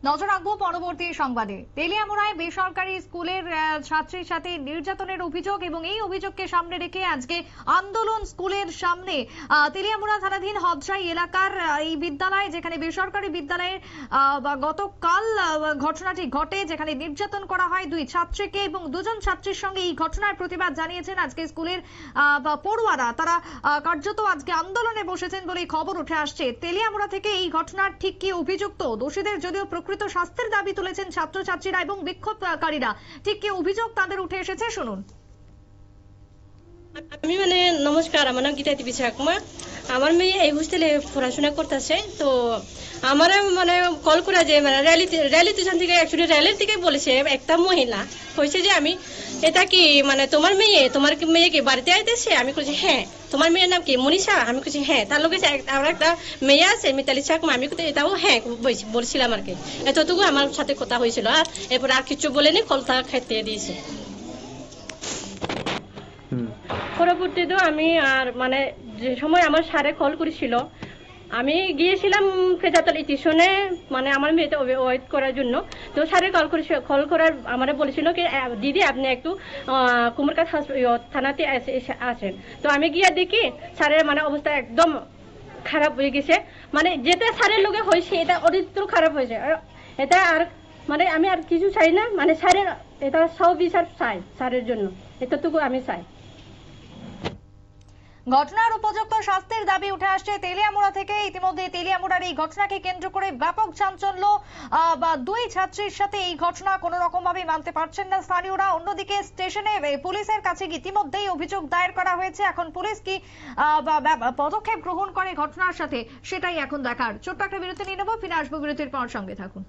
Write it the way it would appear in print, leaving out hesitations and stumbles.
নজর রাখবো পরবর্তী সংবাদে। তেলিয়ামুড়ায় বেসরকারি স্কুলের ছাত্রীর সাথে নির্যাতনের অভিযোগ এবং এই অভিযোগকে সামনে রেখে আজকে আন্দোলন স্কুলের সামনে। তেলিয়ামুড়া থানাধীন হদরাই এলাকার এই বিদ্যালয়, যেখানে বেসরকারি বিদ্যালয়ে গতকাল ঘটনাটি ঘটে, যেখানে নির্যাতন করা হয় দুই ছাত্রীকে এবং দুজন ছাত্রীর সঙ্গে। এই ঘটনার প্রতিবাদ জানিয়েছেন আজকে স্কুলের পড়ুয়ারা। তারা কার্যত আজকে আন্দোলনে বসেছেন বলে খবর উঠে আসছে। তেলিয়ামুড়া থেকে এই ঘটনার ঠিক কি অভিযুক্ত, দোষীদের যদিও প্রকৃত শাস্তির দাবি তুলেছেন ছাত্রছাত্রীরা এবং বিক্ষোভকারীরা, ঠিক কি অভিযোগ তাদের উঠে এসেছে শুনুন। আমি নমস্কার, আমার নাম গীতা দেবী চাকমা। আমার মেয়ে এই হোস্টেলে পড়াশোনা করতেছে। তো আমার কল করা যে র্যালি স্টেশন থেকে, অ্যাকচুয়ালি র্যালির থেকে বলেছে একটা মহিলা হয়েছে যে আমি এটা কি তোমার মেয়ে কি বাড়িতে আইতেছে? আমি বলছি হ্যাঁ। তোমার মেয়ের নাম কি মনীষা? আমি বলছি হ্যাঁ। তার লোক আমার একটা মেয়ে আছে মিতালি চাকমা, আমি এটাও হ্যাঁ বলছিলাম আর কি। এতটুকু আমার সাথে কথা হয়েছিল, আর এরপর আর কিছু বলেনি, কলটা খেতে দিয়েছে। পরবর্তীতে আমি আর যে সময় আমার স্যারে কল করেছিল, আমি গিয়েছিলাম ফেজাতল স্টেশনে আমার মেয়েতে ওয়েট করার জন্য। তো স্যারে কল করার আমার বলেছিল কি দিদি আপনি একটু কুমারঘাট থানাতে আসেন। তো আমি গিয়ে দেখি স্যারের অবস্থা একদম খারাপ হয়ে গেছে। যেটা স্যারের লোকে হয়েছে এটা অতিরিক্ত খারাপ হয়েছে। এটা আর আমি আর কিছু চাই না, স্যারের এটা সব বিচার চাই স্যারের জন্য, এতটুকু আমি চাই। ঘটনার উপযুক্ত শাস্তির দাবি উঠে আসছে তেলিয়ামুড়া থেকে। ইতিমধ্যে তেলিয়ামুড়ার এই ঘটনাকে কেন্দ্র করে ব্যাপক চাঞ্চল্য। দুই ছাত্রীর সাথে এই ঘটনা কোন রকম ভাবে মানতে পারছেন না স্থানীয়রা। অন্যদিকে স্টেশনে পুলিশের কাছে ইতিমধ্যেই অভিযোগ দায়ের করা হয়েছে। এখন পুলিশ কি পদক্ষেপ গ্রহণ করে ঘটনার সাথে, সেটাই এখন দেখার। ছোট্ট একটা বিরতি নিয়ে নেবো, ফিরে আসবো বিরতির পর, সঙ্গে থাকুন।